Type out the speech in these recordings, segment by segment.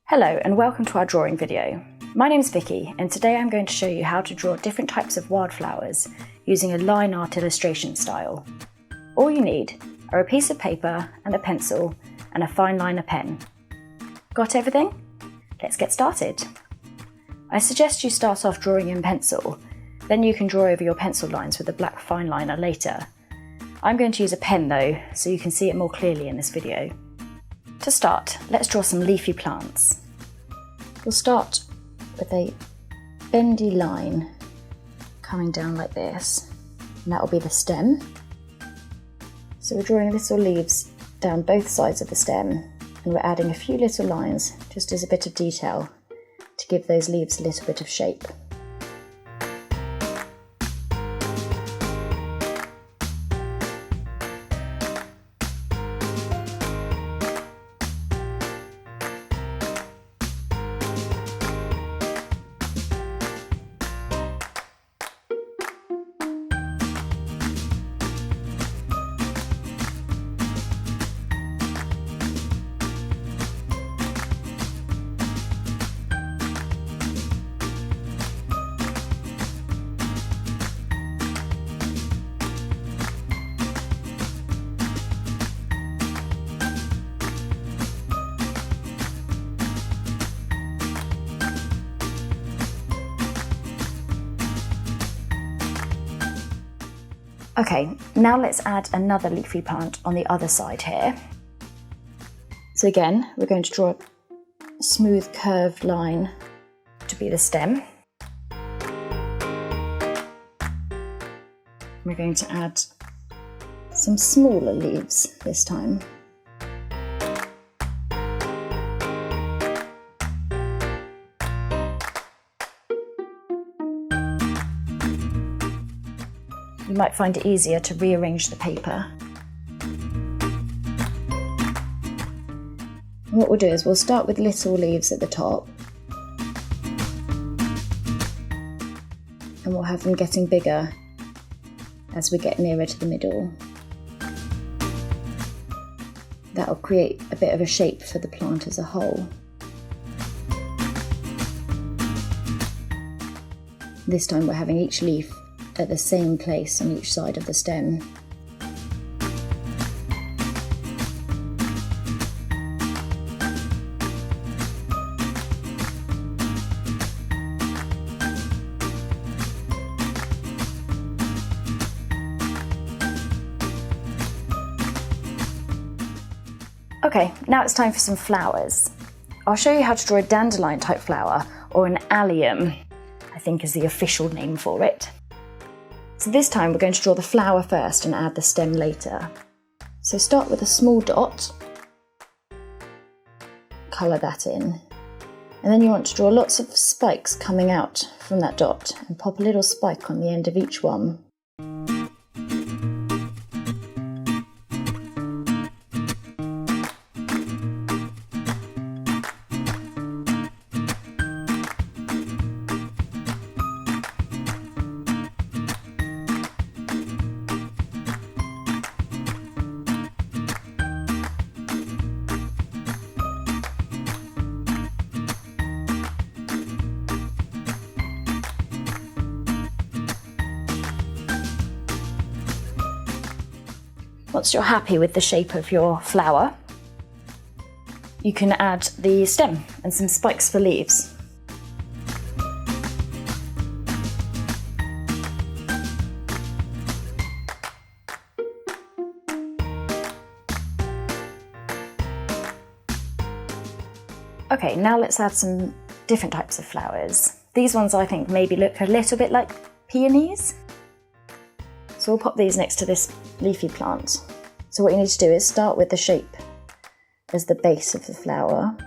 Hello and welcome to our drawing video. My name is Vicky and today I'm going to show you how to draw different types of wildflowers using a line art illustration style. All you need are a piece of paper and a pencil and a fine liner pen. Got everything? Let's get started. I suggest you start off drawing in pencil, then you can draw over your pencil lines with a black fine liner later. I'm going to use a pen though, so you can see it more clearly in this video. To start, let's draw some leafy plants. We'll start with a bendy line coming down like this, and that will be the stem. So we're drawing little leaves down both sides of the stem, and we're adding a few little lines just as a bit of detail to give those leaves a little bit of shape. Okay, now let's add another leafy plant on the other side here. So again, we're going to draw a smooth curved line to be the stem. We're going to add some smaller leaves this time. You might find it easier to rearrange the paper. And what we'll do is we'll start with little leaves at the top, and we'll have them getting bigger as we get nearer to the middle. That'll create a bit of a shape for the plant as a whole. This time we're having each leaf at the same place on each side of the stem. Okay, now it's time for some flowers. I'll show you how to draw a dandelion type flower, or an allium, I think is the official name for it. So this time we're going to draw the flower first and add the stem later. So start with a small dot, colour that in, and then you want to draw lots of spikes coming out from that dot and pop a little spike on the end of each one. Once you're happy with the shape of your flower, you can add the stem and some spikes for leaves. Okay, now let's add some different types of flowers. These ones I think maybe look a little bit like peonies. So we'll pop these next to this leafy plant. So what you need to do is start with the shape as the base of the flower,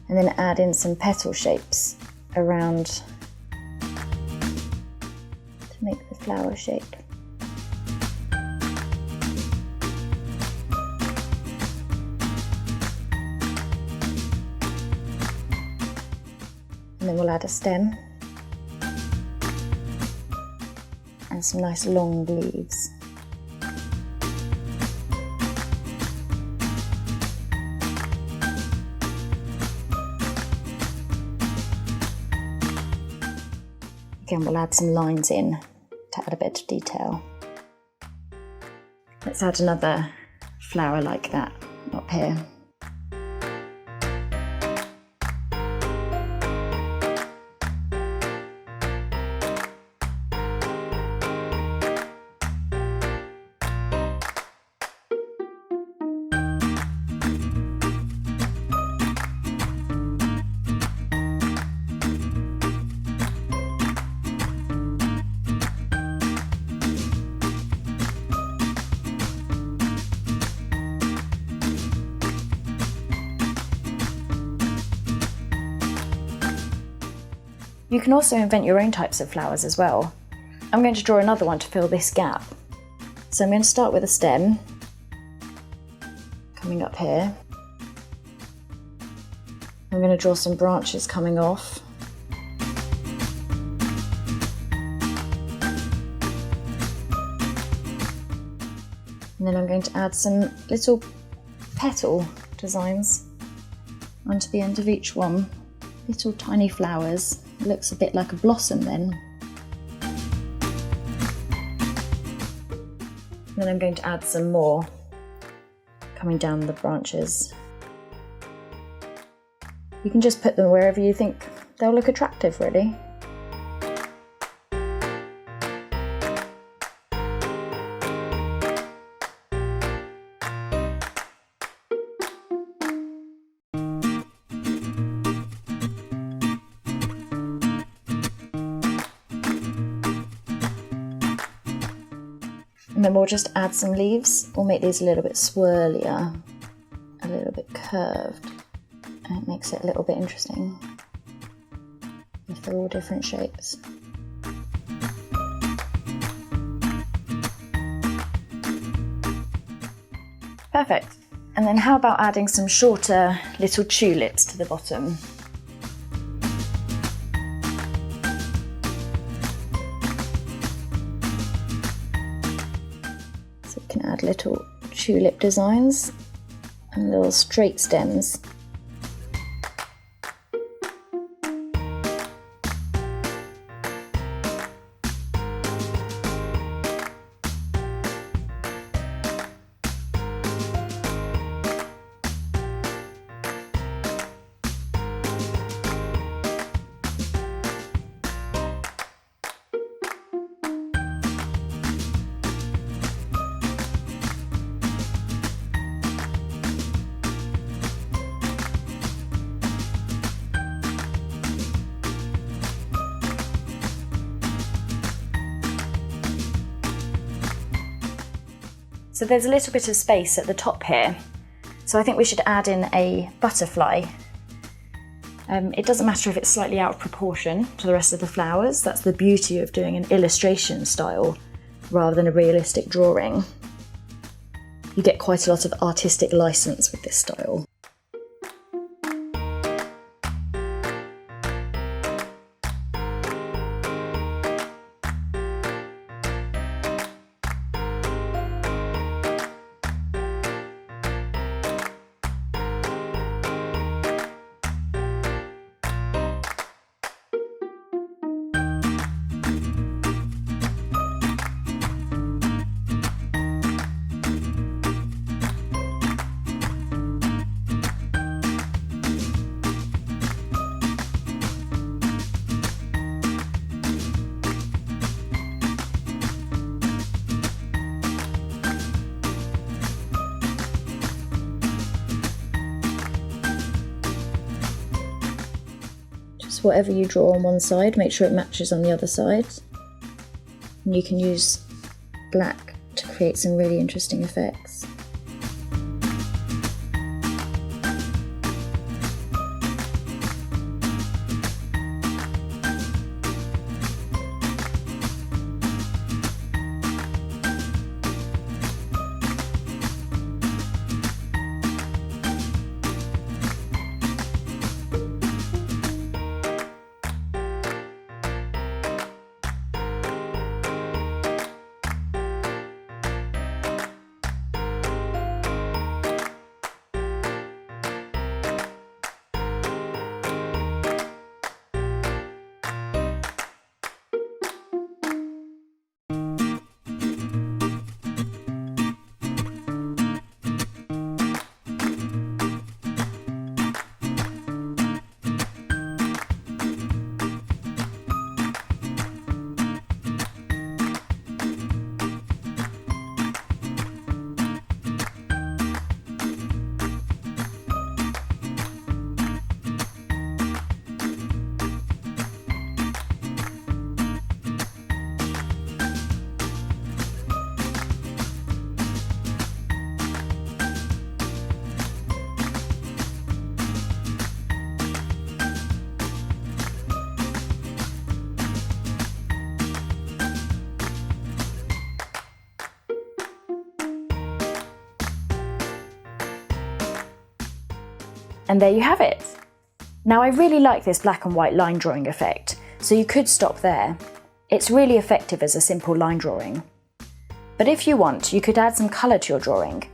and then add in some petal shapes around to make the flower shape. And then we'll add a stem and some nice long leaves. Again, we'll add some lines in to add a bit of detail. Let's add another flower like that up here. You can also invent your own types of flowers as well. I'm going to draw another one to fill this gap. So I'm going to start with a stem, coming up here. I'm going to draw some branches coming off. And then I'm going to add some little petal designs onto the end of each one. Little tiny flowers. It looks a bit like a blossom then. And then I'm going to add some more coming down the branches. You can just put them wherever you think they'll look attractive, really. And then we'll just add some leaves. We'll make these a little bit swirlier, a little bit curved, and it makes it a little bit interesting if they're all different shapes. Perfect. And then how about adding some shorter little tulips to the bottom? So we can add little tulip designs and little straight stems. So there's a little bit of space at the top here, so I think we should add in a butterfly. It doesn't matter if it's slightly out of proportion to the rest of the flowers. That's the beauty of doing an illustration style rather than a realistic drawing. You get quite a lot of artistic license with this style. Whatever you draw on one side, make sure it matches on the other side. And you can use black to create some really interesting effects. And there you have it. Now I really like this black and white line drawing effect, so you could stop there. It's really effective as a simple line drawing. But if you want, you could add some colour to your drawing.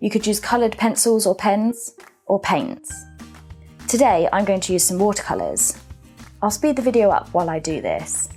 You could use coloured pencils or pens, or paints. Today I'm going to use some watercolours. I'll speed the video up while I do this.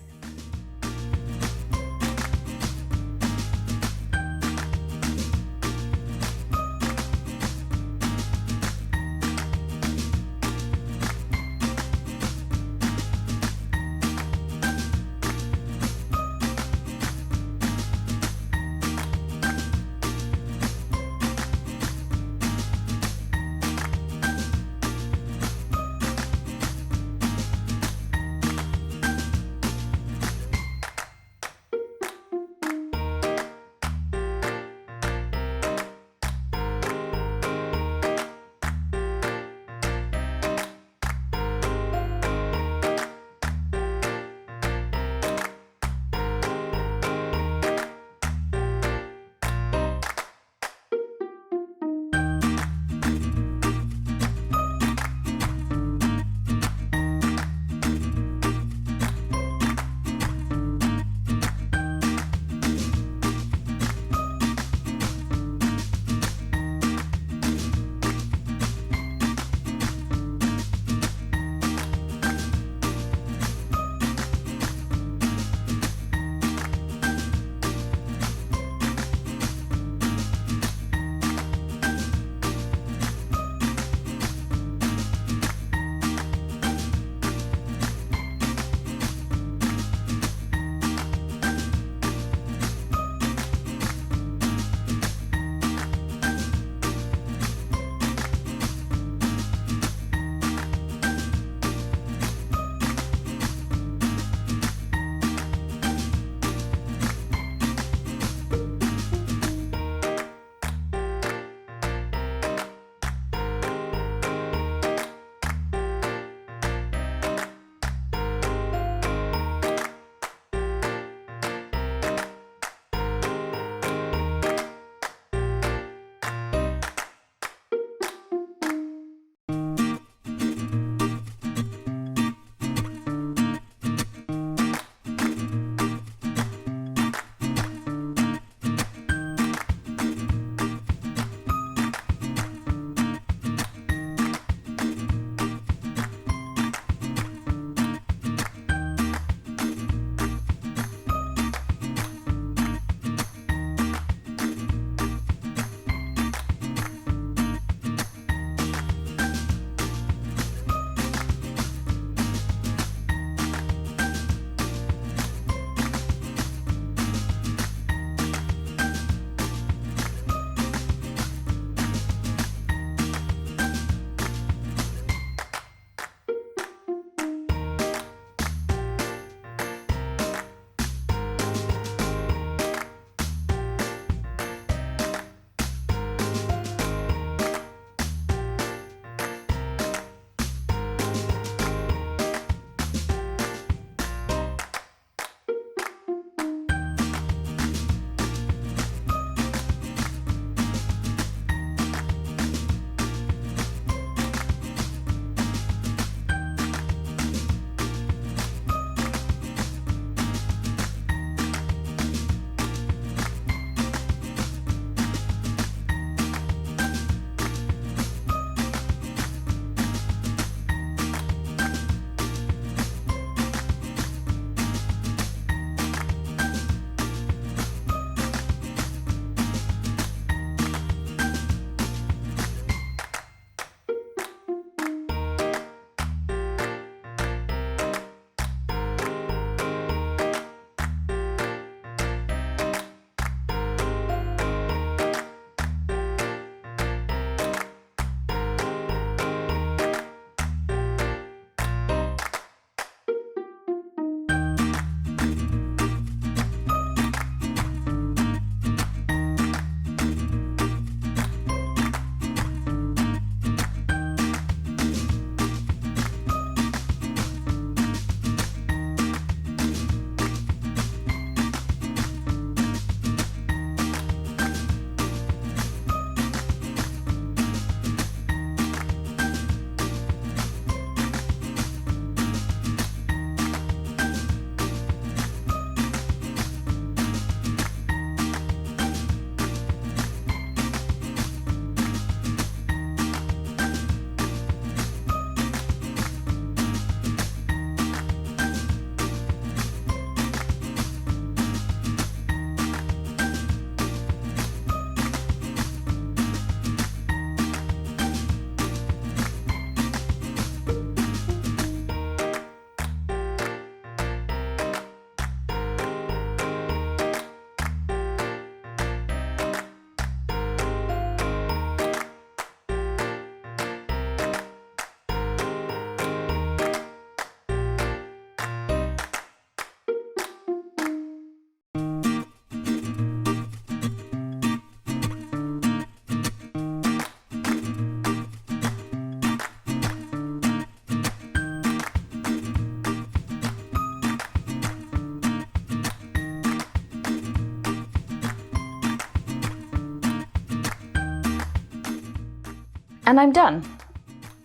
And I'm done!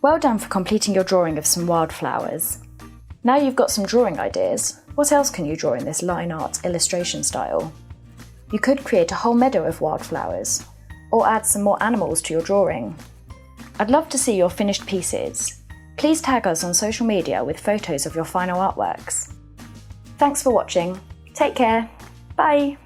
Well done for completing your drawing of some wildflowers. Now you've got some drawing ideas, what else can you draw in this line art illustration style? You could create a whole meadow of wildflowers, or add some more animals to your drawing. I'd love to see your finished pieces. Please tag us on social media with photos of your final artworks. Thanks for watching. Take care. Bye.